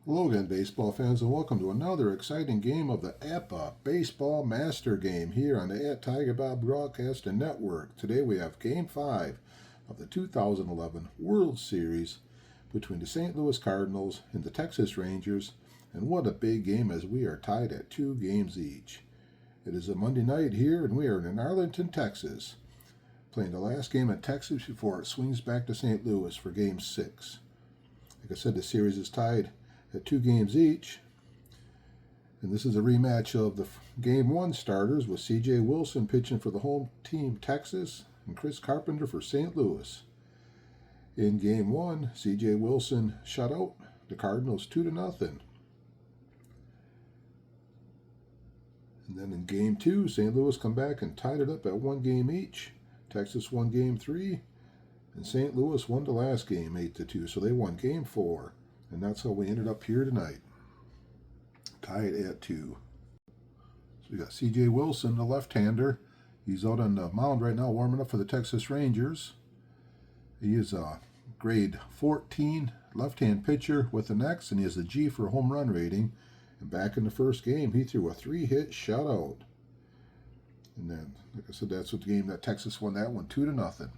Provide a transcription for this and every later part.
Hello again, baseball fans, and welcome to another exciting game of the Apba Baseball Master Game here on the Tigerbob Broadcasting Network. Today we have Game 5 of the 2011 World Series between the St. Louis Cardinals and the Texas Rangers, and what a big game as we are tied at 2 games each. It is a Monday night here, and we are in Arlington, Texas, playing the last game in Texas before it swings back to St. Louis for Game 6. Like I said, the series is tied at 2 games each, and this is a rematch of the Game 1 starters with C.J. Wilson pitching for the home team Texas and Chris Carpenter for St. Louis. In Game 1, C.J. Wilson shut out the Cardinals 2-0. And then in Game 2, St. Louis come back and tied it up at 1 game each. Texas won Game 3, and St. Louis won the last game 8-2, so they won Game 4. And that's how we ended up here tonight, tied at 2. So we got C.J. Wilson, the left-hander. He's out on the mound right now warming up for the Texas Rangers. He is a grade 14 left-hand pitcher with an X, and he has a G for home run rating. And back in the first game, he threw a 3-hit shutout. And then, like I said, that's what the game that Texas won that one 2-0.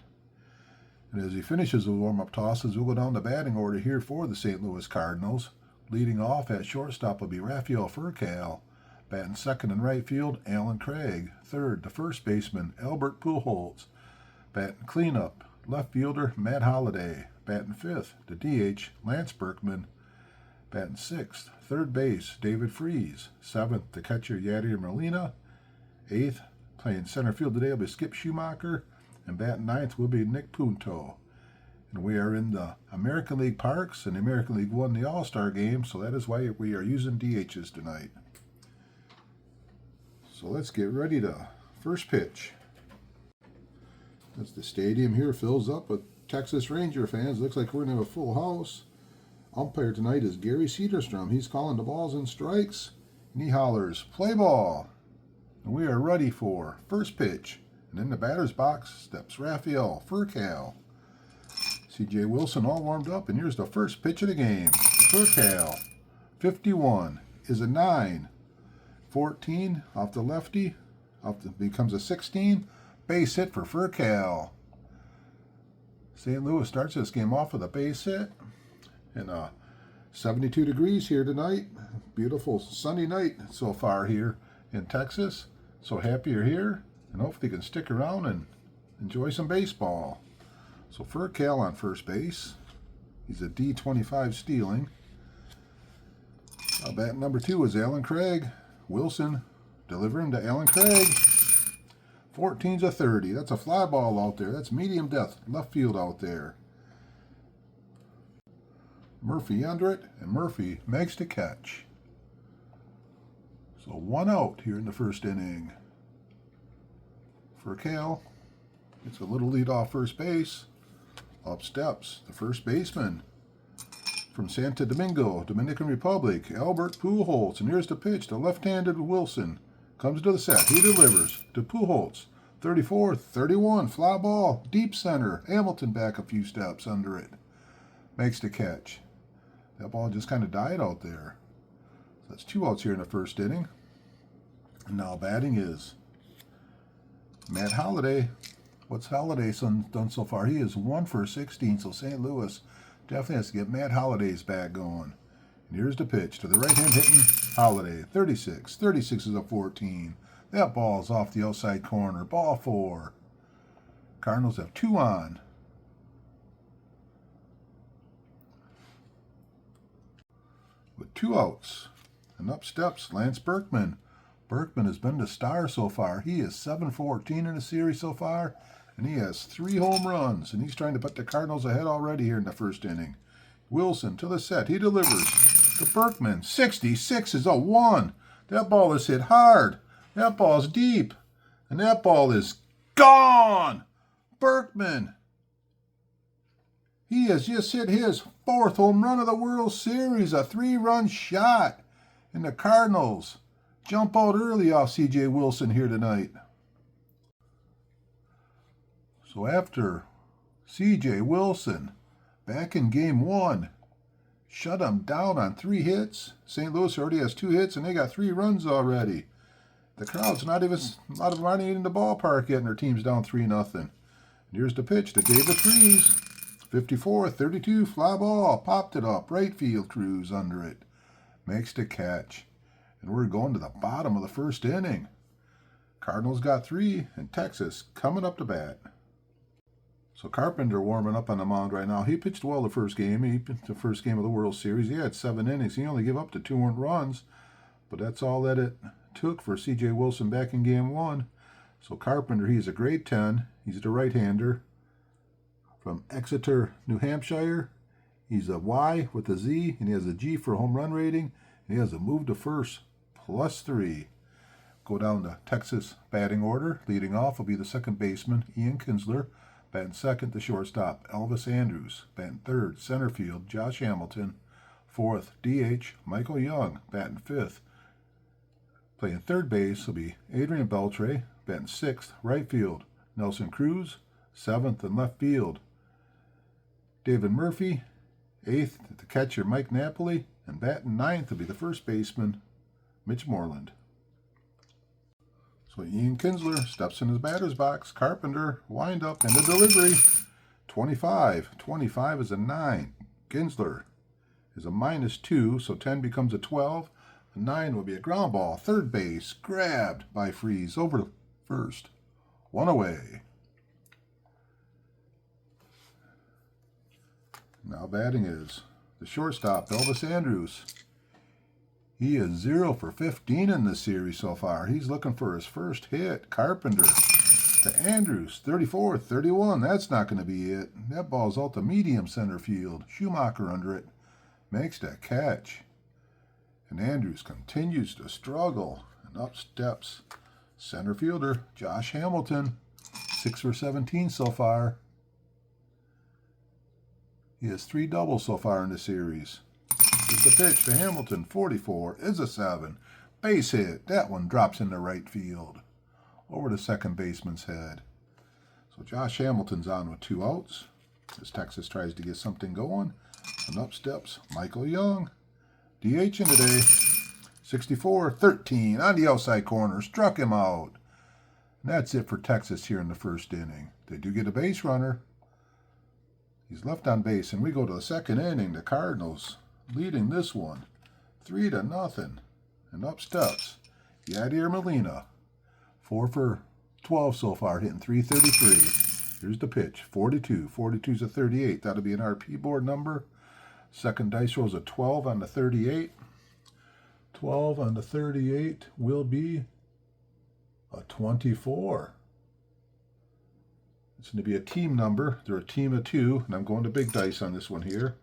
And as he finishes the warm-up tosses, we'll go down the batting order here for the St. Louis Cardinals. Leading off at shortstop will be Rafael Furcal. Batting second in right field, Alan Craig. Third, the first baseman, Albert Pujols. Batting cleanup, left fielder, Matt Holiday. Batting fifth, the DH, Lance Berkman. Batting sixth, third base, David Freese. Seventh, the catcher, Yadier Molina. Eighth, playing center field today will be Skip Schumacher. And batting ninth will be Nick Punto. And we are in the American League Parks, and the American League won the All-Star game, so that is why we are using DHs tonight. So let's get ready to first pitch. As the stadium here fills up with Texas Ranger fans, looks like we're going to have a full house. Umpire tonight is Gary Cedarstrom. He's calling the balls and strikes, and he hollers, "Play ball!" And we are ready for first pitch. And in the batter's box steps Rafael Furcal. C.J. Wilson all warmed up, and here's the first pitch of the game. Furcal, 51, is a 9. 14 off the lefty, becomes a 16. Base hit for Furcal. St. Louis starts this game off with a base hit. And 72 degrees here tonight. Beautiful sunny night so far here in Texas. So happy you're here. And hopefully you can stick around and enjoy some baseball. So Furcal on first base. He's a D25 stealing. Bat number 2 is Alan Craig. Wilson delivering to Alan Craig. 14's a 30. That's a fly ball out there. That's medium depth left field out there. Murphy under it, and Murphy makes the catch. So 1 out here in the first inning. Furcal gets a little lead off first base. Up steps the first baseman from Santo Domingo, Dominican Republic, Albert Pujols. And here's the pitch. The left-handed Wilson comes to the set. He delivers to Pujols. 34, 31, fly ball, deep center. Hamilton back a few steps under it. Makes the catch. That ball just kind of died out there. So that's 2 outs here in the first inning. And now batting is Matt Holiday. What's Holiday done so far? He is 1 for 16, so St. Louis definitely has to get Matt Holiday's bat going. And here's the pitch to the right-hand hitting Holiday. 36. 36 is a 14. That ball is off the outside corner. Ball 4. Cardinals have 2 on. With 2 outs. And up steps Lance Berkman. Berkman has been the star so far. He is 7-14 in the series so far, and he has 3 home runs, and he's trying to put the Cardinals ahead already here in the first inning. Wilson to the set. He delivers to Berkman. 66 is a 1. That ball is hit hard. That ball is deep, and that ball is gone. Berkman. He has just hit his 4th home run of the World Series, a 3-run shot, and the Cardinals jump out early off C.J. Wilson here tonight. So after C.J. Wilson, back in Game 1, shut them down on 3 hits. St. Louis already has 2 hits, and they got 3 runs already. The crowd's not even, a lot of them aren't even in the ballpark yet, and their team's down 3-0. And here's the pitch to David Freese. 54-32, fly ball, popped it up, right field, Cruz under it. Makes the catch. And we're going to the bottom of the first inning. Cardinals got 3, and Texas coming up to bat. So Carpenter warming up on the mound right now. He pitched well the first game. He pitched the first game of the World Series. He had 7 innings. He only gave up to 2 earned runs, but that's all that it took for C.J. Wilson back in Game 1. So Carpenter, he's a grade 10. He's the right-hander from Exeter, New Hampshire. He's a Y with a Z, and he has a G for home run rating. And he has a move to first, +3. Go down to Texas batting order. Leading off will be the second baseman, Ian Kinsler. Batting second, the shortstop, Elvis Andrus. Batting third, center field, Josh Hamilton. Fourth, DH, Michael Young. Batting fifth. Playing third base will be Adrian Beltre. Batting sixth, right field, Nelson Cruz. Seventh in left field, David Murphy. Eighth, the catcher, Mike Napoli. And batting ninth will be the first baseman, Mitch Moreland. So Ian Kinsler steps in his batter's box. Carpenter, wind up, and the delivery. 25. 25 is a 9. Kinsler is a -2, so 10 becomes a 12. A 9 will be a ground ball. Third base, grabbed by Freese over to first. 1 away. Now batting is the shortstop, Elvis Andrus. He is 0 for 15 in this series so far. He's looking for his first hit. Carpenter to Andrus, 34-31. That's not going to be it. That ball's out to medium center field. Schumacher under it. Makes that catch. And Andrus continues to struggle. And up steps center fielder, Josh Hamilton. 6 for 17 so far. He has 3 doubles so far in the series. Here's the pitch to Hamilton. 44 is a 7. Base hit. That one drops into right field. Over the second baseman's head. So Josh Hamilton's on with 2 outs. As Texas tries to get something going. And up steps Michael Young. DH in today. 64-13 on the outside corner. Struck him out. And that's it for Texas here in the first inning. They do get a base runner. He's left on base, and we go to the second inning. The Cardinals leading this one 3-0. And up steps Yadier Molina. 4 for 12 so far, hitting .333. Here's the pitch. 42. 42's a 38. That'll be an RP board number. Second dice roll's a 12 on the 38. 12 on the 38 will be a 24. It's going to be a team number. They're a team of 2, and I'm going to big dice on this one here.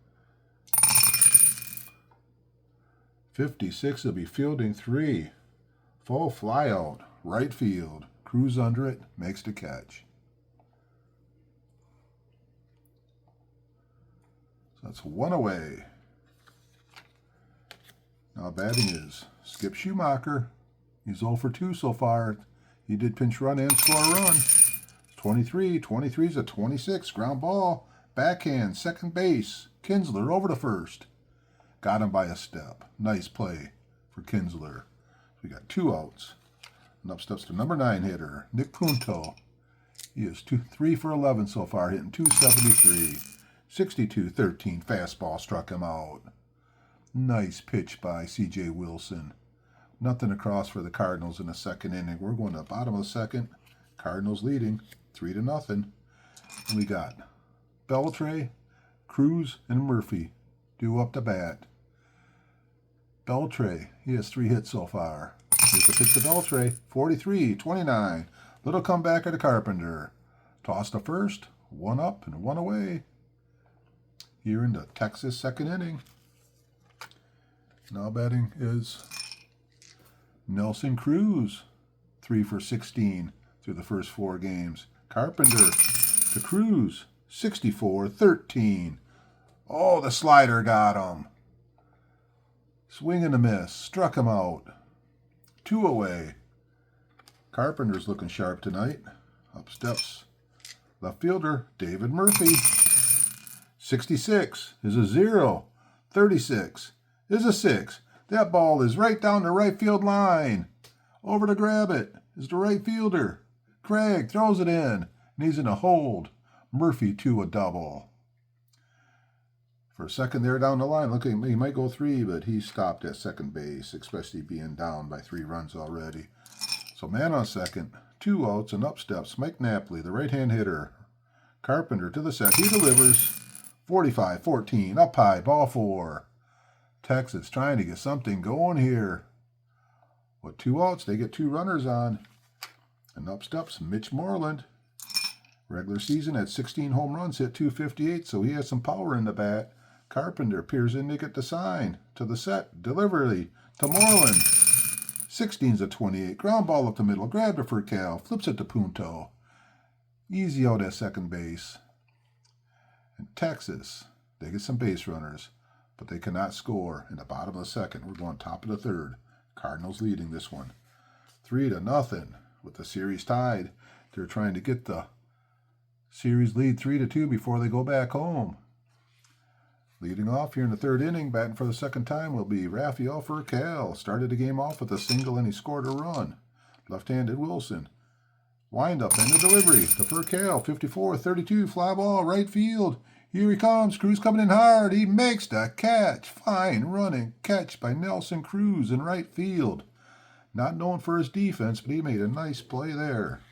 56 will be fielding 3. Full fly out, right field. Cruz under it, makes the catch. So that's 1 away. Now batting is Skip Schumacher. He's 0 for 2 so far. He did pinch run and score a run. 23. 23's a 26. Ground ball. Backhand. Second base. Kinsler over to first. Got him by a step. Nice play for Kinsler. We got 2 outs. And up steps the number 9 hitter, Nick Punto. He is 3 for 11 so far, hitting .273. 62-13. Fastball struck him out. Nice pitch by C.J. Wilson. Nothing across for the Cardinals in the second inning. We're going to the bottom of the second. Cardinals leading 3-0. And we got Beltre, Cruz, and Murphy due up to bat. Beltre, he has 3 hits so far. Here's the pitch to Beltre. 43-29. Little comeback at the Carpenter. Toss to first. 1 up and 1 away. Here in the Texas second inning. Now batting is Nelson Cruz. 3 for 16 through the first 4 games. Carpenter to Cruz. 64-13. Oh, the slider got him. Swing and a miss. Struck him out. 2 away. Carpenter's looking sharp tonight. Up steps left fielder David Murphy. 66 is a 0. 36 is a 6. That ball is right down the right field line. Over to grab it is the right fielder. Craig throws it in, and he's in a hold. Murphy to a double. For a second there down the line, looking, he might go 3, but he stopped at second base, especially being down by 3 runs already. So man on second, 2 outs, and up steps Mike Napoli, the right-hand hitter. Carpenter to the set. He delivers. 45-14, up high, ball 4. Texas trying to get something going here. With 2 outs, they get 2 runners on. And up steps Mitch Moreland. Regular season had 16 home runs, hit 258, so he has some power in the bat. Carpenter peers in to get the sign. To the set, delivery to Moreland. 16's a 28, ground ball up the middle, grabbed it for Cal, flips it to Punto. Easy out at second base. And Texas, they get some base runners, but they cannot score. In the bottom of the second, we're going top of the third. Cardinals leading this one. 3-0 with the series tied. They're trying to get the series lead 3-2 before they go back home. Leading off here in the third inning, batting for the second time, will be Rafael Furcal. Started the game off with a single and he scored a run. Left-handed Wilson. Wind up and the delivery to Furcal. 54-32, fly ball, right field. Here he comes. Cruz coming in hard. He makes the catch. Fine running catch by Nelson Cruz in right field. Not known for his defense, but he made a nice play there.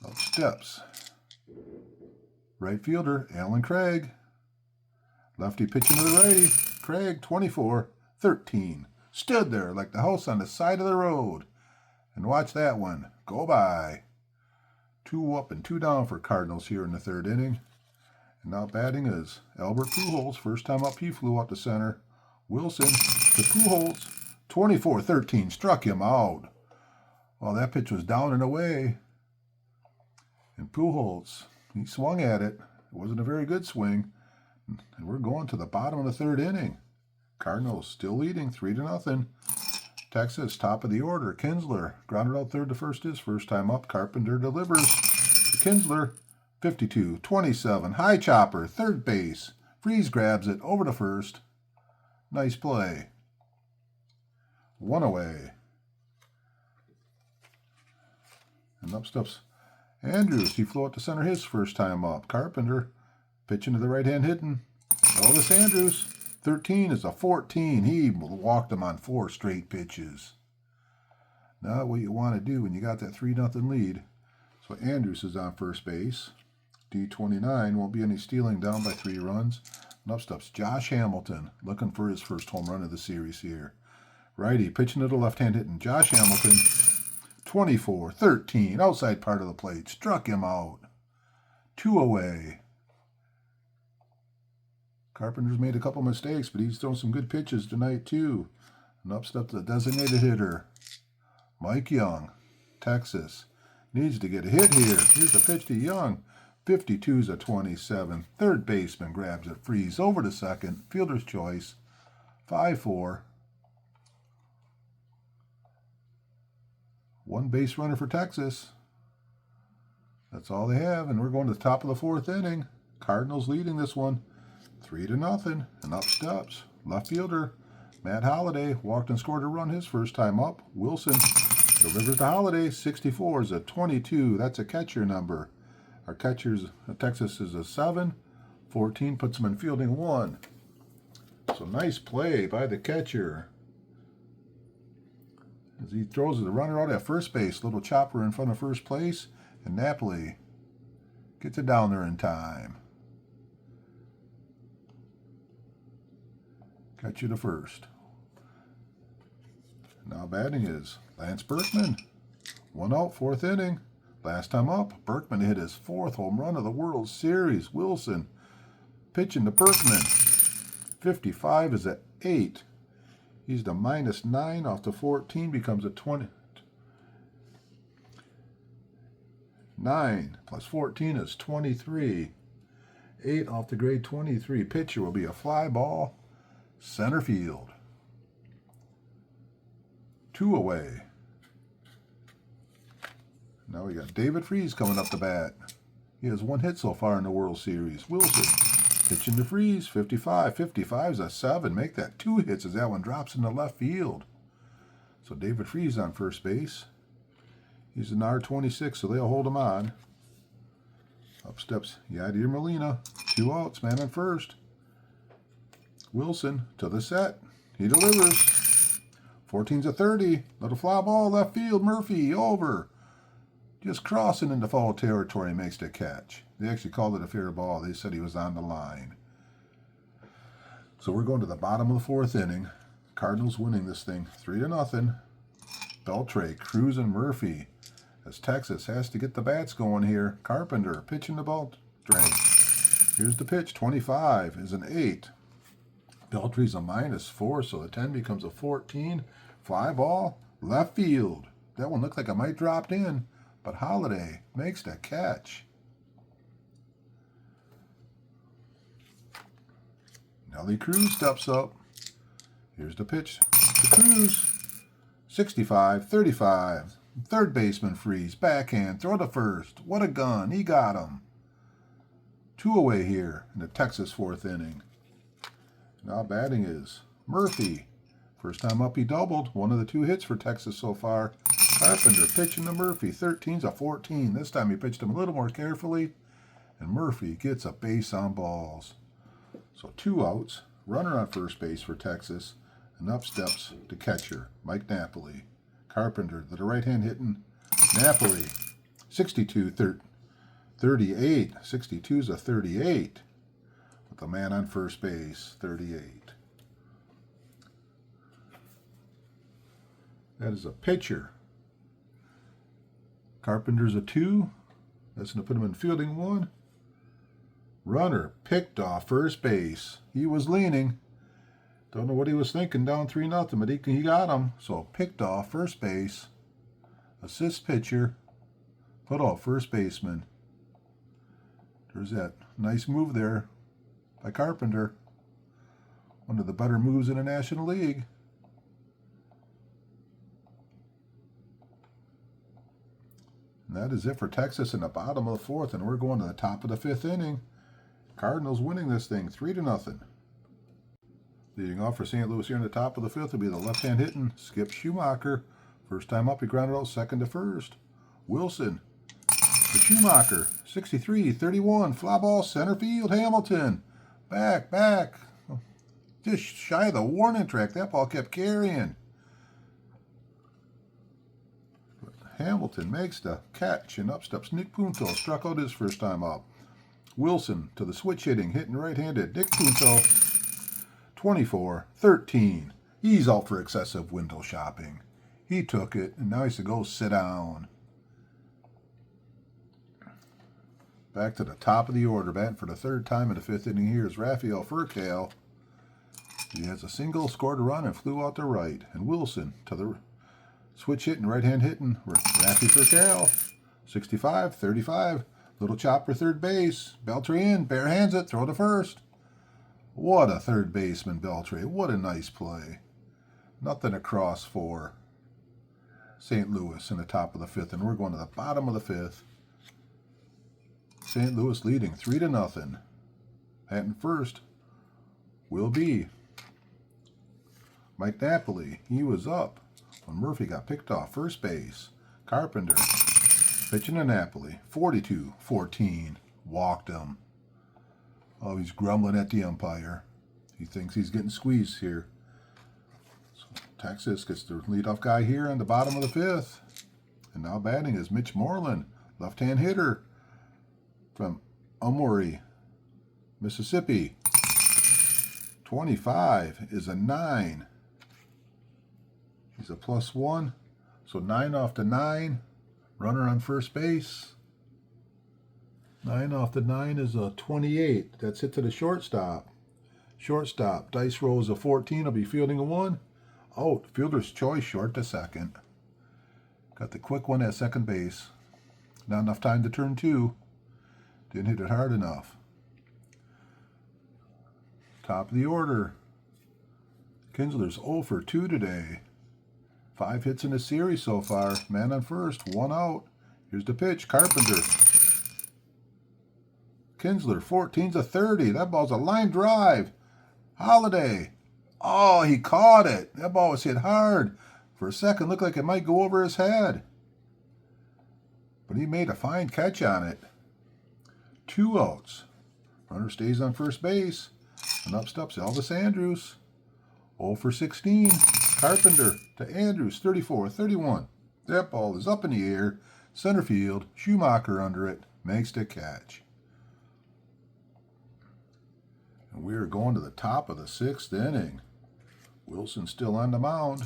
Up steps right fielder Alan Craig. Lefty pitching to the righty. Craig, 24-13. Stood there like the house on the side of the road. And watch that one go by. 2 up and 2 down for Cardinals here in the third inning. And now batting is Albert Pujols. First time up, he flew out to center. Wilson to Pujols. 24-13. Struck him out. Well, that pitch was down and away. And Pujols, he swung at it. It wasn't a very good swing. And we're going to the bottom of the third inning. Cardinals still leading 3-0. Texas, top of the order. Kinsler, grounded out third to first his first time up. Carpenter delivers to Kinsler. 52-27. High chopper, third base. Freeze grabs it over to first. Nice play. 1 away. And up steps Andrews. He flew out to center his first time up. Carpenter pitching to the right-hand hitting. Elvis Andrews. 13 is a 14. He walked him on 4 straight pitches. Now what you want to do when you got that 3-0 lead. So Andrews is on first base. D29 won't be any stealing, down by 3 runs. And up steps Josh Hamilton, looking for his first home run of the series here. Righty pitching to the left-hand hitting Josh Hamilton. 24-13, outside part of the plate. Struck him out. 2 away. Carpenter's made a couple mistakes, but he's thrown some good pitches tonight too. And up steps the designated hitter, Mike Young. Texas needs to get a hit here. Here's the pitch to Young. 52's a 27. Third baseman grabs it. Freeze over to second. Fielder's choice. 5-4. 1 base runner for Texas. That's all they have, and we're going to the top of the 4th inning. Cardinals leading this one. 3-0, and up steps left fielder Matt Holiday. Walked and scored a run his first time up. Wilson delivers to Holiday. 64 is a 22. That's a catcher number. Our catchers, Texas is a 7. 14 puts him in fielding 1. So nice play by the catcher as he throws the runner out at first base. Little chopper in front of first place, and Napoli gets it down there in time. Catcher to first. Now batting is Lance Berkman. 1 out, 4th inning. Last time up, Berkman hit his 4th home run of the World Series. Wilson pitching to Berkman. 55 is at 8. He's the -9 off the 14, becomes a 20. 9 plus 14 is 23. 8 off the grade 23. Pitcher will be a fly ball. Center field. 2 away. Now we got David Freese coming up the bat. He has 1 hit so far in the World Series. Wilson Pitching to Freeze, 55. 55 is a 7. Make that 2 hits as that one drops into left field. So David Freeze on first base. He's an R26, so they'll hold him on. Up steps Yadier Molina. 2 outs, man on first. Wilson to the set. He delivers. 14's a 30. Little fly ball, left field. Murphy over. Just crossing into foul territory, makes the catch. They actually called it a fair ball. They said he was on the line. So we're going to the bottom of the 4th inning. Cardinals winning this thing 3-0. Beltre, Cruz, and Murphy. As Texas has to get the bats going here. Carpenter pitching the Beltre. Here's the pitch. 25 is an 8. Beltre's a -4, so the 10 becomes a 14. Fly ball, left field. That one looked like it might dropped in, but Holiday makes the catch. Nelly Cruz steps up. Here's the pitch to Cruz. 65, 35. Third baseman Freeze. Backhand. Throw to first. What a gun. He got him. 2 away here in the Texas 4th inning. Now batting is Murphy. First time up he doubled. One of the 2 hits for Texas so far. Carpenter pitching to Murphy. 13's a 14. This time he pitched him a little more carefully. And Murphy gets a base on balls. So 2 outs. Runner on first base for Texas. And up steps the catcher, Mike Napoli. Carpenter, the right-hand hitting Napoli. 62, 38. 62's a 38. With the man on first base, 38. That is a pitcher. Carpenter's a 2. That's going to put him in fielding 1. Runner picked off first base. He was leaning. Don't know what he was thinking down 3-0, but he got him. So picked off first base. Assist pitcher. Put off first baseman. There's that nice move there by Carpenter. One of the better moves in the National League. And that is it for Texas in the bottom of the 4th, and we're going to the top of the 5th inning. Cardinals winning this thing 3-0. Leading off for St. Louis here in the top of the 5th will be the left-hand hitting Skip Schumacher. First time up, he grounded out second to first. Wilson to Schumacher. 63, 31, fly ball, center field, Hamilton. Back. Just shy of the warning track. That ball kept carrying. Hamilton makes the catch, and up steps Nick Punto. Struck out his first time up. Wilson to the switch hitting right-handed Nick Punto. 24, 13. He's out for excessive window shopping. He took it, and now he's to go sit down. Back to the top of the order, batting for the 3rd time in the 5th inning here is Rafael Furcal. He has a single, scored a run, and flew out to right. And Wilson to the switch hitting, right-hand hitting, Rafi Furcal. 65, 35. Little chopper third base. Beltre in, bare hands it, throw to first. What a third baseman, Beltre. What a nice play. Nothing across for St. Louis in the top of the 5th, and we're going to the bottom of the 5th. St. Louis leading 3-0. Batting first will be Mike Napoli. He was up when Murphy got picked off first base. Carpenter pitching to Napoli. 42-14. Walked him. Oh, he's grumbling at the umpire. He thinks he's getting squeezed here. So Texas gets the leadoff guy here on the bottom of the 5th. And now batting is Mitch Moreland, left-hand hitter from Elmwood, Mississippi. 25 is a 9. He's a +1. So 9 off the 9. Runner on first base. 9 off the 9 is a 28. That's hit to the shortstop. Shortstop. Dice roll is a 14. I'll be fielding a 1. Out. Fielder's choice, short to second. Got the quick one at second base. Not enough time to turn 2. Didn't hit it hard enough. Top of the order. Kinsler's 0 for 2 today. 5 hits in the series so far. Man on first. 1 out. Here's the pitch. Carpenter. Kinsler, 14's a 30. That ball's a line drive. Holiday. Oh, he caught it. That ball was hit hard. For a second, looked like it might go over his head. But he made a fine catch on it. 2 outs. Runner stays on first base. And up steps Elvis Andrus. 0 for 16. Carpenter to Andrus, 34-31. That ball is up in the air. Center field. Schumacher under it. Makes the catch. And we are going to the top of the 6th inning. Wilson still on the mound.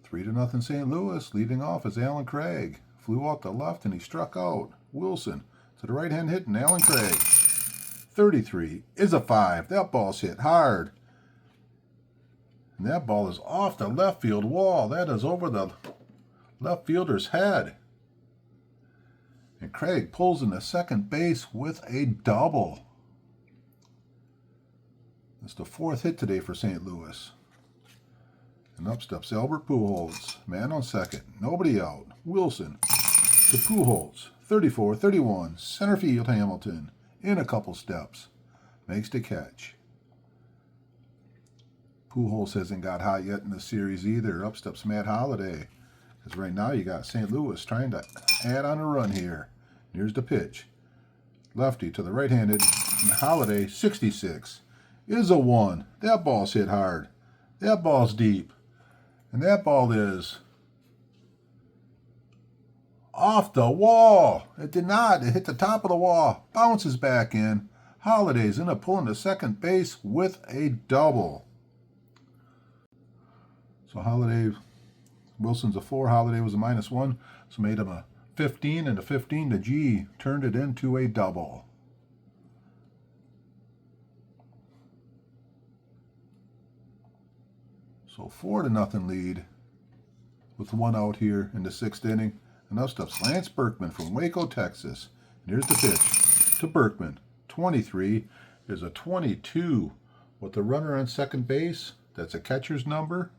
3-0 St. Louis. Leading off is Alan Craig. Flew out the left and he struck out. Wilson to the right-hand hit and Alan Craig. 33 is a 5. That ball's hit hard. And that ball is off the left field wall. That is over the left fielder's head. And Craig pulls into second base with a double. That's the 4th hit today for St. Louis. And up steps Albert Pujols. Man on second. Nobody out. Wilson to Pujols. 34-31. Center field Hamilton. In a couple steps. Makes the catch. Pujols hasn't got hot yet in the series either. Up steps Matt Holiday. Because right now you got St. Louis trying to add on a run here. Here's the pitch. Lefty to the right-handed. Holiday, 66. Is a 1. That ball's hit hard. That ball's deep. And that ball is off the wall. It did not. It hit the top of the wall. Bounces back in. Holiday's in a pull into second base with a double. So Holiday, Wilson's a 4. Holiday was a -1. So made him a 15, and a 15 to G turned it into a double. So 4-0 lead with 1 out here in the 6th inning. And up steps Lance Berkman from Waco, Texas. And here's the pitch to Berkman. 23 is a 22 with the runner on second base. That's a catcher's number.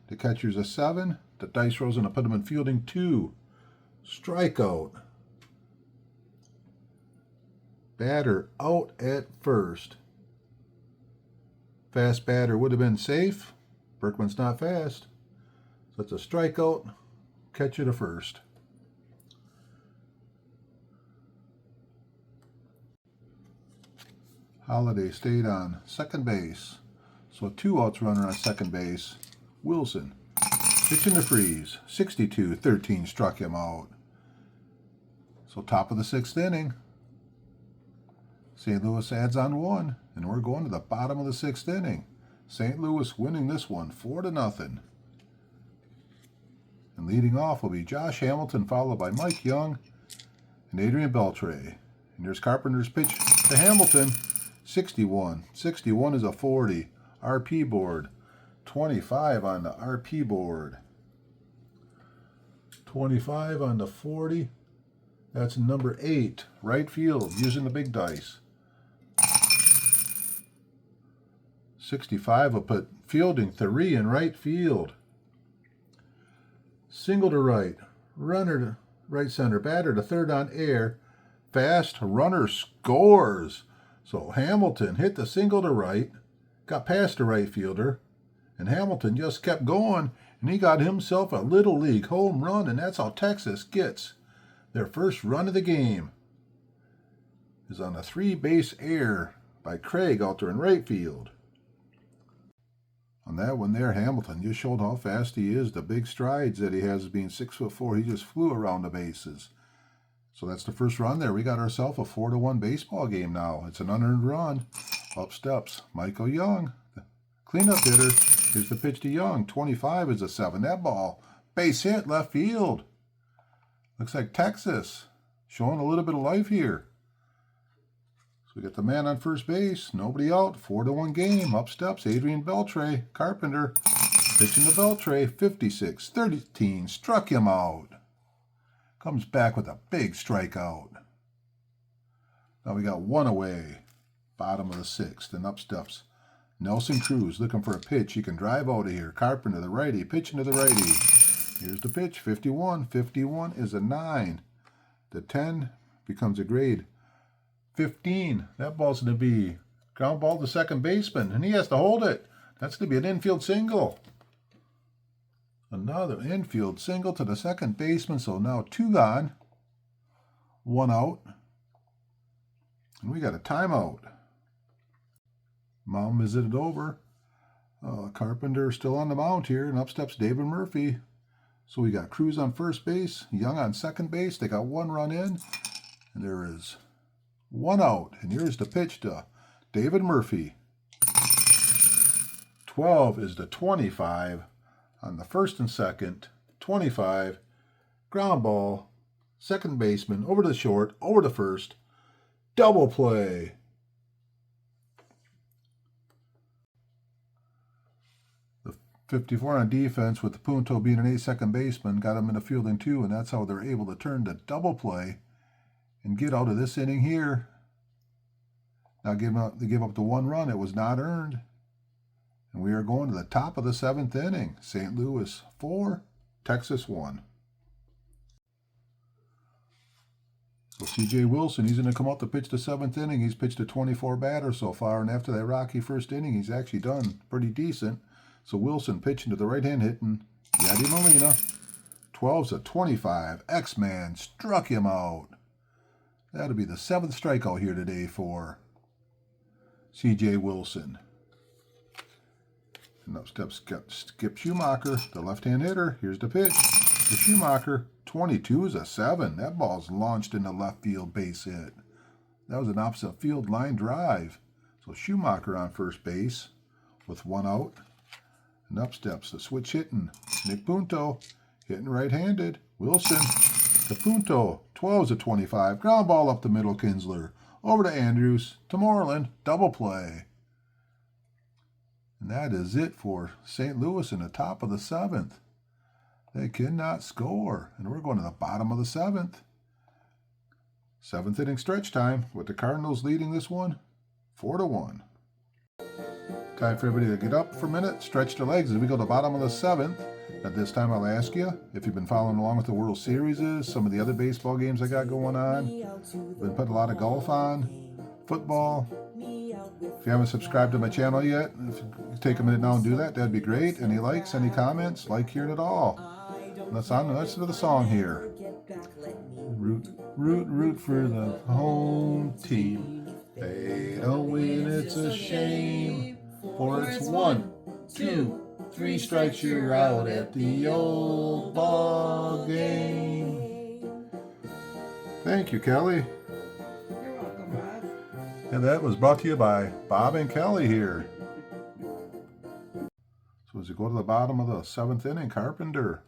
The catcher's a 7. The dice rolls and I put him in fielding 2. Strikeout. Batter out at first. Fast batter would have been safe. Berkman's not fast. So it's a strikeout. Catcher to first. Holiday stayed on second base. So a 2 outs runner on second base. Wilson. Pitching to Freeze. 62-13 struck him out. So top of the 6th inning. St. Louis adds on 1. And we're going to the bottom of the 6th inning. St. Louis winning this one 4-0. And leading off will be Josh Hamilton, followed by Mike Young and Adrian Beltre. And there's Carpenter's pitch to Hamilton. 61. 61 is a 40. RP board. 25 on the RP board. 25 on the 40. That's number 8. Right field, using the big dice. 65 will put fielding 3 in right field. Single to right. Runner to right center. Batter to third on air. Fast runner scores. So Hamilton hit the single to right. Got past the right fielder. And Hamilton just kept going. And he got himself a Little League home run. And that's how Texas gets their first run of the game. Is on a 3-base error by Craig out there in right field. On that one there, Hamilton just showed how fast he is. The big strides that he has being 6'4". He just flew around the bases. So that's the first run there. We got ourselves a 4-1 baseball game now. It's an unearned run. Up steps Michael Young, the cleanup hitter. Here's the pitch to Young. 25 is a 7. That ball, base hit, left field. Looks like Texas showing a little bit of life here. So we got the man on first base. Nobody out. 4-1 game. Up steps Adrian Beltre. Carpenter pitching to Beltre. 56-13. Struck him out. Comes back with a big strikeout. Now we got 1 away. Bottom of the 6th. And up steps Nelson Cruz looking for a pitch. He can drive out of here. Carpenter, the righty. Pitching to the righty. Here's the pitch. 51. 51 is a 9. The 10 becomes a grade 15. That ball's going to be ground ball to second baseman, and he has to hold it. That's going to be an infield single. Another infield single to the second baseman, so now 2 gone, 1 out, and we got a timeout. Mound visited over. Carpenter still on the mound here, and up steps David Murphy. So we got Cruz on first base, Young on second base. They got 1 run in, and there is 1 out. And here's the pitch to David Murphy. 12 is the 25 on the first and second. 25, ground ball, second baseman, over to short, over to first. Double play. The 54 on defense, with the Punto being an 8-second baseman, got him in the fielding too, and that's how they're able to turn to double play and get out of this inning here. Now they give up the 1 run. It was not earned. And we are going to the top of the 7th inning. St. Louis 4, Texas 1. So C.J. Wilson, he's going to come out to pitch the 7th inning. He's pitched to 24 batters so far, and after that rocky first inning, he's actually done pretty decent. So Wilson pitching to the right-hand hitting Yadi Molina. 12's a 25. X-Man struck him out. That'll be the 7th strikeout here today for C.J. Wilson. And up steps Skip Schumacher, the left-hand hitter. Here's the pitch to Schumacher. 22 is a 7. That ball's launched into left field, base hit. That was an opposite field line drive. So Schumacher on first base with 1 out. And up steps the switch hitting Nick Punto, hitting right-handed. Wilson to Punto. 12's a 25. Ground ball up the middle, Kinsler. Over to Andrews, to Moreland. Double play. And that is it for St. Louis in the top of the 7th. They cannot score. And we're going to the bottom of the 7th. 7th inning stretch time, with the Cardinals leading this one 4-1. Time for everybody to get up for a minute, stretch their legs as we go to the bottom of the 7th. At this time, I'll ask you if you've been following along with the World Series, some of the other baseball games I got going on. Been putting a lot of golf on, football. If you haven't subscribed to my channel yet, if you take a minute now and do that, that'd be great. Any likes, any comments, like hearing it all. Let's listen to the song here. Root, root, root for the home team. They don't win, it's a shame. For it's 1, 2, 3 strikes, you're out at the old ball game. Thank you, Kelly. You're welcome, Bob. And that was brought to you by Bob and Kelly here. So as we go to the bottom of the 7th inning, Carpenter,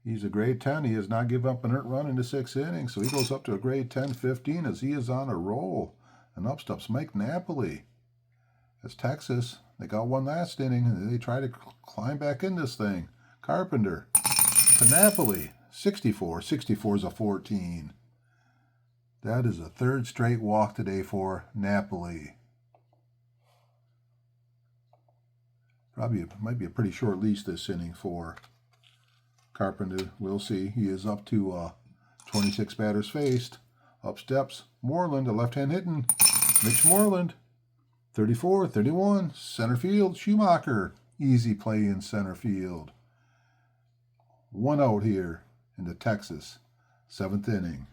he's a grade 10. He has not given up an earned run in the 6th inning, so he goes up to a grade 10-15 as he is on a roll. And up steps Mike Napoli. It's Texas. They got 1 last inning, and they try to climb back in this thing. Carpenter to Napoli. 64. 64 is a 14. That is a 3rd straight walk today for Napoli. Probably might be a pretty short leash this inning for Carpenter. We'll see. He is up to 26 batters faced. Up steps Moreland, the left-hand hitting Mitch Moreland. 34, 31, center field, Schumacher. Easy play in center field. 1 out here in the Texas 7th inning.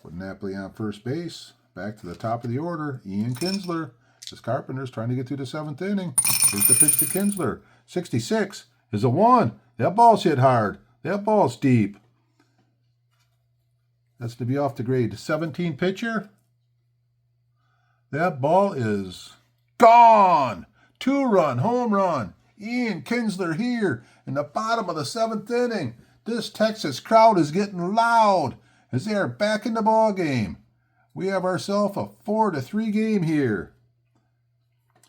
With Napoli on first base, back to the top of the order, Ian Kinsler. As Carpenter's trying to get through the 7th inning. Here's the pitch to Kinsler. 66 is a 1. That ball's hit hard. That ball's deep. That's to be off the grade 17 pitcher. That ball is gone. 2-run home run. Ian Kinsler here in the bottom of the 7th inning. This Texas crowd is getting loud as they are back in the ball game. We have ourselves a 4-3 game here.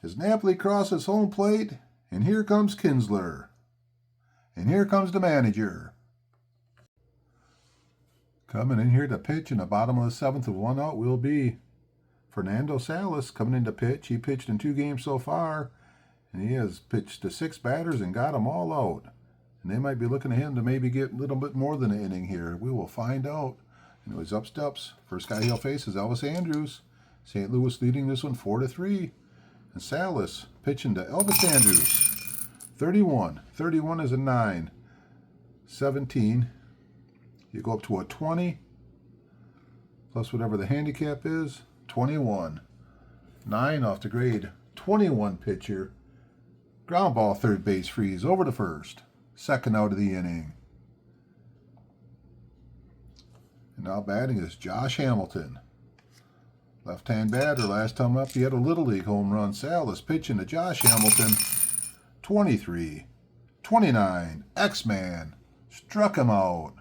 As Napoli crosses home plate, and here comes Kinsler. And here comes the manager. Coming in here to pitch in the bottom of the 7th with 1 out will be Fernando Salas coming in to pitch. He pitched in 2 games so far, and he has pitched to 6 batters and got them all out. And they might be looking at him to maybe get a little bit more than an inning here. We will find out And it was up steps. First guy he'll face is Elvis Andrus. St. Louis leading this one 4-3. And Salas pitching to Elvis Andrus. 31. 31 is a 9. 17. You go up to a 20. Plus whatever the handicap is. 21. 9 off the grade. 21 pitcher. Ground ball, third base freeze over to first. Second out of the inning. And now batting is Josh Hamilton. Left-hand batter. Last time up, he had a Little League home run. Salas pitching to Josh Hamilton. 23. 29. X-Man. Struck him out.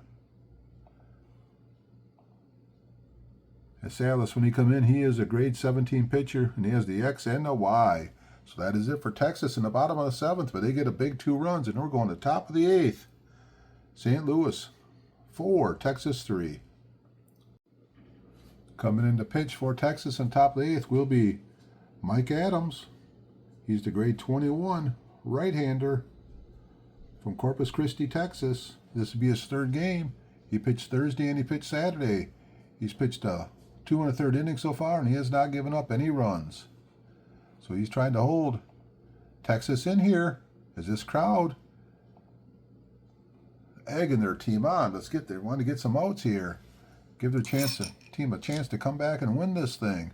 As Salas, when he come in, he is a grade 17 pitcher, and he has the X and the Y. So that is it for Texas in the bottom of the 7th, but they get a big 2 runs, and we're going to top of the 8th. St. Louis 4, Texas 3. Coming in to pitch for Texas in top of the 8th will be Mike Adams. He's the grade 21 right-hander from Corpus Christi, Texas. This will be his 3rd game. He pitched Thursday and he pitched Saturday. He's pitched 2 1/3 innings so far, and he has not given up any runs. So he's trying to hold Texas in here as this crowd egging their team on. Let's get there. Want to get some outs here. Give their team a chance to come back and win this thing.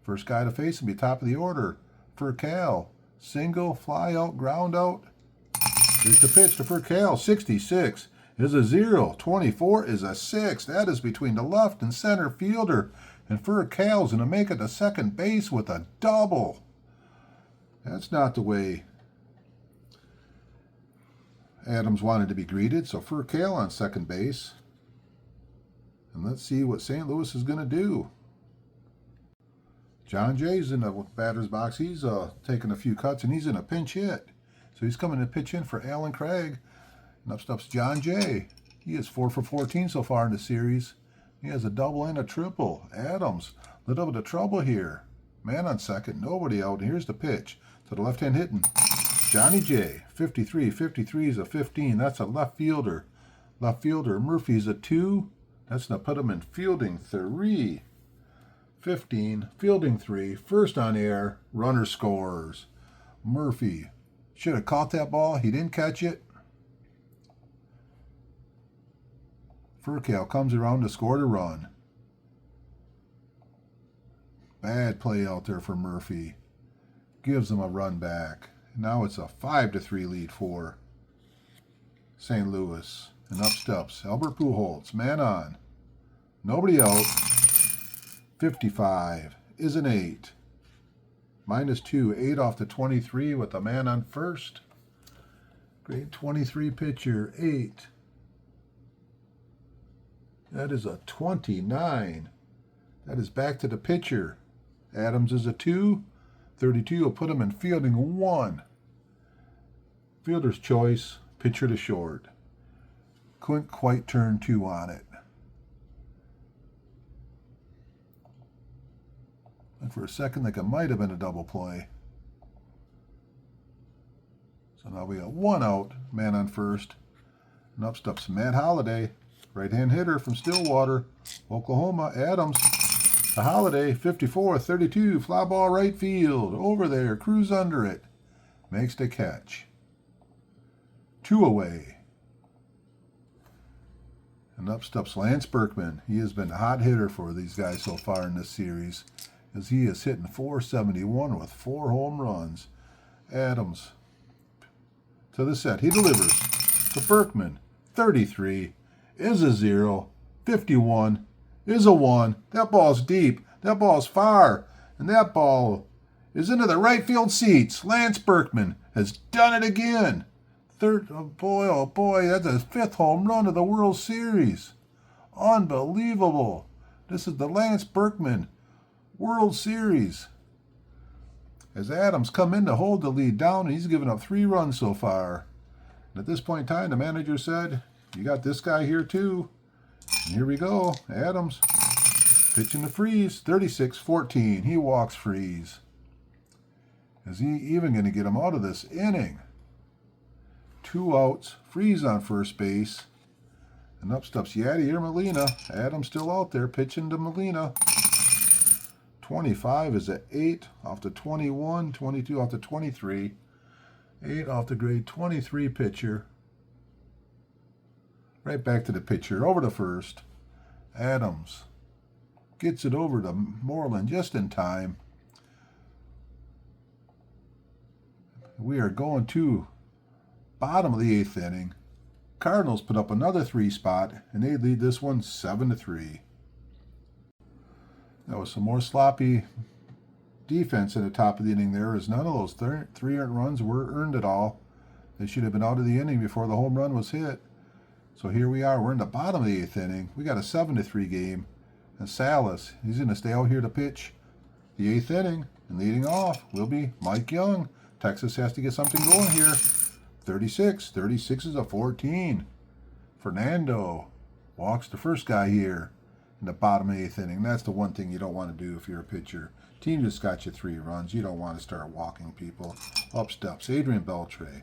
First guy to face him be top of the order for Cal. Single, fly out, ground out. Here's the pitch to Cal. 66 is a 0. 24 is a 6. That is between the left and center fielder. And Cal's going to make it to second base with a double. That's not the way Adams wanted to be greeted. So Cal on second base. And let's see what St. Louis is going to do. John Jay's in the batter's box. He's taking a few cuts, and he's in a pinch hit. So he's coming to pitch in for Alan Craig. And up steps John Jay. He is 4 for 14 so far in the series. He has a double and a triple. Adams, a little bit of trouble here. Man on second, nobody out. And here's the pitch to the left-hand hitting Johnny J. 53. 53 is a 15. That's a left fielder. Left fielder Murphy's a 2. That's going to put him in fielding 3. 15, fielding 3. First on air, runner scores. Murphy should have caught that ball. He didn't catch it. Cal comes around to score the run. Bad play out there for Murphy. Gives him a run back. Now it's a 5-3 lead for St. Louis. And up steps Albert Pujols. Man on. Nobody out. 55 is an 8. -2. 8 off the 23 with a man on first. Grade 23 pitcher. 8. That is a 29. That is back to the pitcher. Adams is a 2. 32 will put him in fielding 1. Fielder's choice, pitcher to short. Couldn't quite turn 2 on it. And for a second, like it might have been a double play. So now we got 1 out, man on first. And up steps Matt Holiday. Right-hand hitter from Stillwater, Oklahoma. Adams to Holiday, 54-32, fly ball right field. Over there, Cruz under it. Makes the catch. 2 away. And up steps Lance Berkman. He has been a hot hitter for these guys so far in this series, as he is hitting .471 with 4 home runs. Adams to the set. He delivers to Berkman. 33. Is a 0, 51, is a 1. That ball's deep, that ball's far, and that ball is into the right field seats. Lance Berkman has done it again. Oh boy, that's his 5th home run of the World Series. Unbelievable. This is the Lance Berkman World Series. As Adams come in to hold the lead down, and he's given up 3 runs so far. And at this point in time, the manager said, you got this guy here too. And here we go. Adams pitching to Freeze. 36-14. He walks Freeze. Is he even going to get him out of this inning? 2 outs. Freeze on first base. And up steps Yadier Molina. Adam's still out there pitching to Molina. 25 is at 8 off the 21, 22 off the 23. 8 off the grade 23 pitcher. Right back to the pitcher, over to first. Adams gets it over to Moreland just in time. We are going to bottom of the 8th inning. Cardinals put up another 3 spot, and they lead this one 7-3. That was some more sloppy defense in the top of the inning there, as none of those 3 earned runs were earned at all. They should have been out of the inning before the home run was hit. So here we are. We're in the bottom of the 8th inning. We got a 7-3 game. And Salas, he's going to stay out here to pitch the 8th inning. And leading off will be Mike Young. Texas has to get something going here. 36. 36 is a 14. Fernando walks the first guy here in the bottom of the 8th inning. That's the one thing you don't want to do if you're a pitcher. Team just got you 3 runs. You don't want to start walking people. Up steps Adrian Beltre.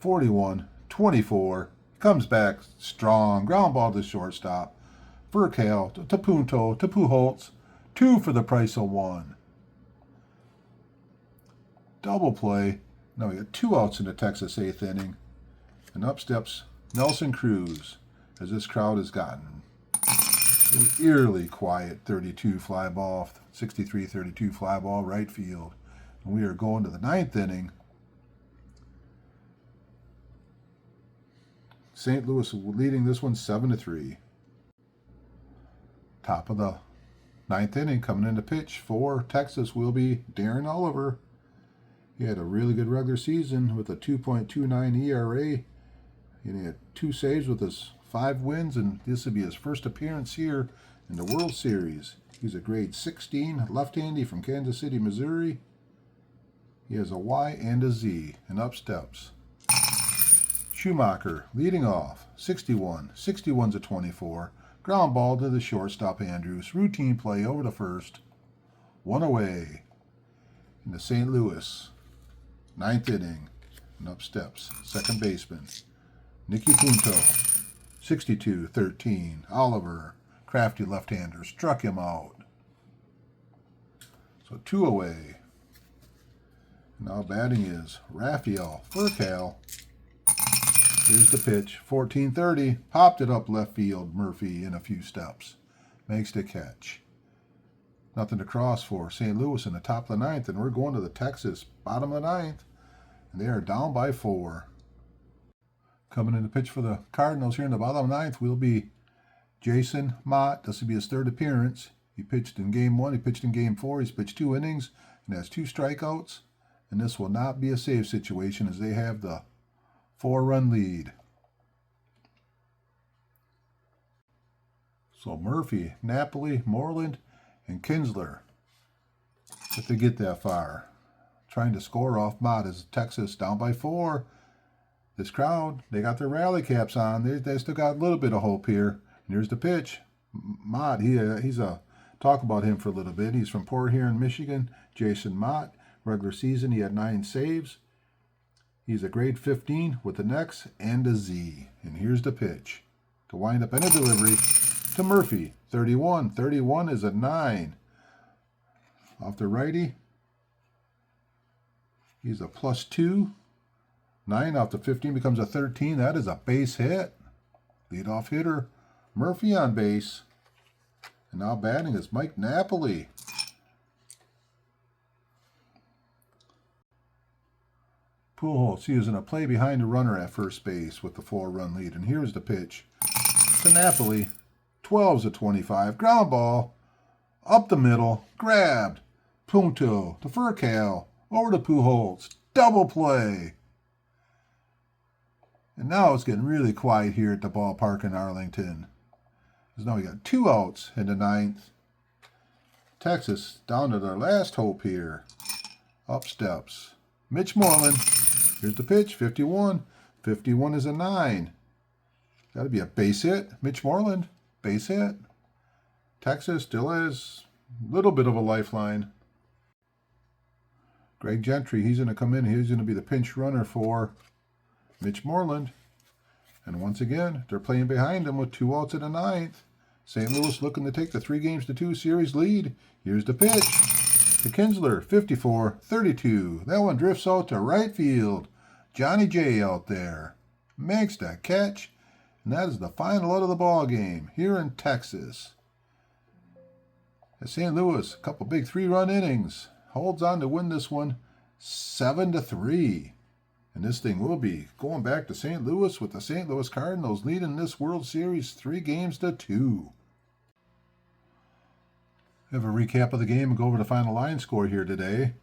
41-24. Comes back strong. Ground ball to shortstop. Vercal to Punto to Pujols. 2 for the price of 1. Double play. Now we got 2 outs in the Texas 8th inning. And up steps Nelson Cruz, as this crowd has gotten eerily quiet. 32 fly ball, 63-32 fly ball, right field. And we are going to the 9th inning. St. Louis leading this one 7-3. Top of the 9th inning, coming into pitch for Texas will be Darren Oliver. He had a really good regular season with a 2.29 ERA. He had 2 saves with his 5 wins, and this will be his first appearance here in the World Series. He's a grade 16 left-handy from Kansas City, Missouri. He has a Y and a Z, and up steps Schumacher leading off. 61. 61's a 24. Ground ball to the shortstop Andrews. Routine play over to first. 1 away. In the St. Louis 9th inning. And up steps second baseman Nicky Punto. 62-13. Oliver, crafty left-hander, struck him out. So 2 away. Now batting is Rafael Vercal. Here's the pitch. 14-30. Popped it up left field. Murphy in a few steps. Makes the catch. Nothing to cross for St. Louis in the top of the 9th. And we're going to the Texas bottom of the 9th. And they are down by 4. Coming in to pitch for the Cardinals here in the bottom of the 9th will be Jason Mott. This will be his 3rd appearance. He pitched in Game 1. He pitched in Game 4. He's pitched 2 innings and has 2 strikeouts. And this will not be a save situation as they have the 4-run lead. So Murphy, Napoli, Moreland, and Kinsler, if they get that far, trying to score off Mott as Texas down by 4. This crowd, they got their rally caps on. They still got a little bit of hope here. And here's the pitch. Mott, he's a talk about him for a little bit. He's from Port Huron, Michigan. Jason Mott, regular season, he had 9 saves. He's a grade 15 with an X and a Z. And here's the pitch to wind up in a delivery to Murphy. 31. 31 is a 9. Off the righty. He's a +2. 9 off the 15 becomes a 13. That is a base hit. Leadoff hitter Murphy on base. And now batting is Mike Napoli. Pujols, he is in a play behind the runner at first base with the 4-run lead. And here's the pitch to Napoli. 12's a 25. Ground ball. Up the middle. Grabbed. Punto to Vercal. Over to Pujols. Double play. And now it's getting really quiet here at the ballpark in Arlington. Because now we got 2 outs in the 9th. Texas down to their last hope here. Up steps Mitch Moreland. Here's the pitch. 51. 51 is a 9. Got to be a base hit. Mitch Moreland, base hit. Texas still has a little bit of a lifeline. Greg Gentry, he's going to come in. He's going to be the pinch runner for Mitch Moreland. And once again, they're playing behind them with 2 outs in the 9th. St. Louis looking to take the 3-2 series lead. Here's the pitch to Kinsler, 54-32. That one drifts out to right field. Johnny J out there makes the catch. And that is the final out of the ball game here in Texas. At St. Louis, a couple big 3-run innings. Holds on to win this one 7-3. And this thing will be going back to St. Louis with the St. Louis Cardinals leading this World Series 3-2. Have a recap of the game and go over the final line score here today.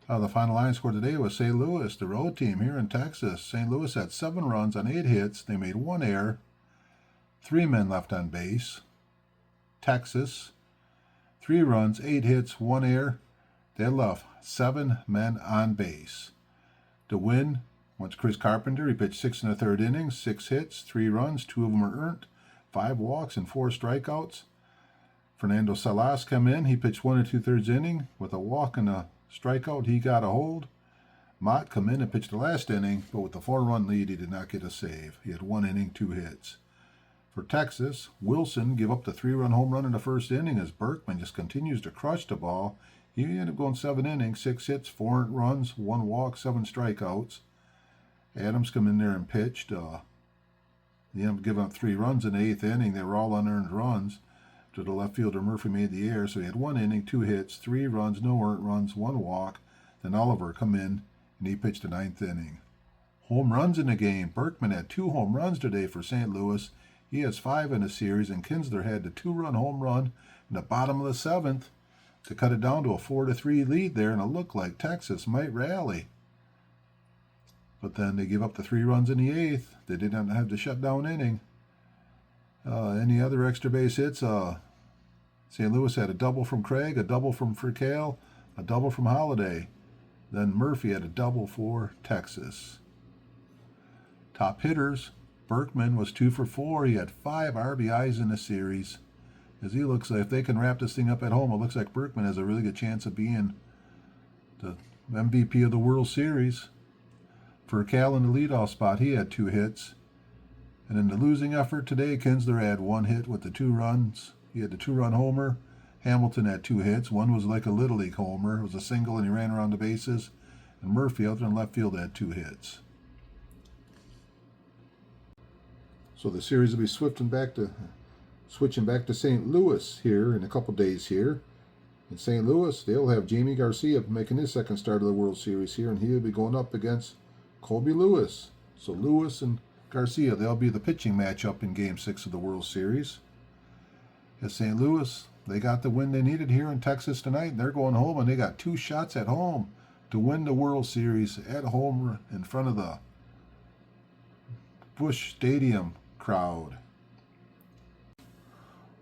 The final line score today was St. Louis, the road team here in Texas. St. Louis had 7 runs on 8 hits. They made 1 error. 3 men left on base. Texas, 3 runs, 8 hits, 1 error. They left 7 men on base. To win went Chris Carpenter. He pitched 6 1/3 innings, 6 hits, 3 runs, 2 of them were earned, 5 walks and 4 strikeouts. Fernando Salas come in. He pitched 1 2/3 inning with a walk and a strikeout. He got a hold. Mott come in and pitched the last inning, but with the 4-run lead, he did not get a save. He had 1 inning, 2 hits. For Texas, Wilson gave up the 3-run home run in the first inning as Berkman just continues to crush the ball. He ended up going 7 innings, 6 hits, 4 earned runs, 1 walk, 7 strikeouts. Adams come in there and pitched. He ended up giving up 3 runs in the 8th inning. They were all unearned runs. To the left fielder, Murphy made the error, so he had 1 inning, 2 hits, 3 runs, no earned runs, 1 walk. Then Oliver come in, and he pitched the 9th inning. Home runs in the game. Berkman had 2 home runs today for St. Louis. He has 5 in the series, and Kinsler had the 2-run home run in the bottom of the 7th to cut it down to a 4-3 lead there, and it looked like Texas might rally. But then they give up the 3 runs in the 8th. They did not have the shutdown inning. Any other extra base hits? St. Louis had a double from Craig, a double from Fricale, a double from Holiday. Then Murphy had a double for Texas. Top hitters, Berkman was 2 for 4. He had 5 RBIs in the series. As he looks like, if they can wrap this thing up at home, it looks like Berkman has a really good chance of being the MVP of the World Series. For Cal in the leadoff spot, he had 2 hits. And in the losing effort today, Kinsler had 1 hit with the 2 runs. He had the 2-run homer. Hamilton had 2 hits. One was like a Little League homer. It was a single, and he ran around the bases. And Murphy, out in left field, had 2 hits. So the series will be switching back to St. Louis here in a couple days here. In St. Louis, they'll have Jamie Garcia making his 2nd start of the World Series here, and he'll be going up against Colby Lewis. So Lewis and Garcia, they'll be the pitching matchup in Game 6 of the World Series. At St. Louis, they got the win they needed here in Texas tonight, and they're going home, and they got 2 shots at home to win the World Series at home in front of the Busch Stadium crowd.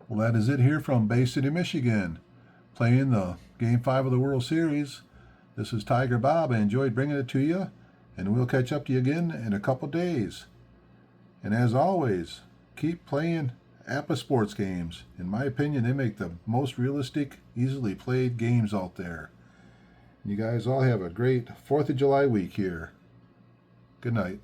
Well, that is it here from Bay City, Michigan, playing the Game 5 of the World Series. This is Tigerbob. I enjoyed bringing it to you, and we'll catch up to you again in a couple days. And as always, keep playing Apba sports games. In my opinion, they make the most realistic, easily played games out there. You guys all have a great 4th of July week here. Good night.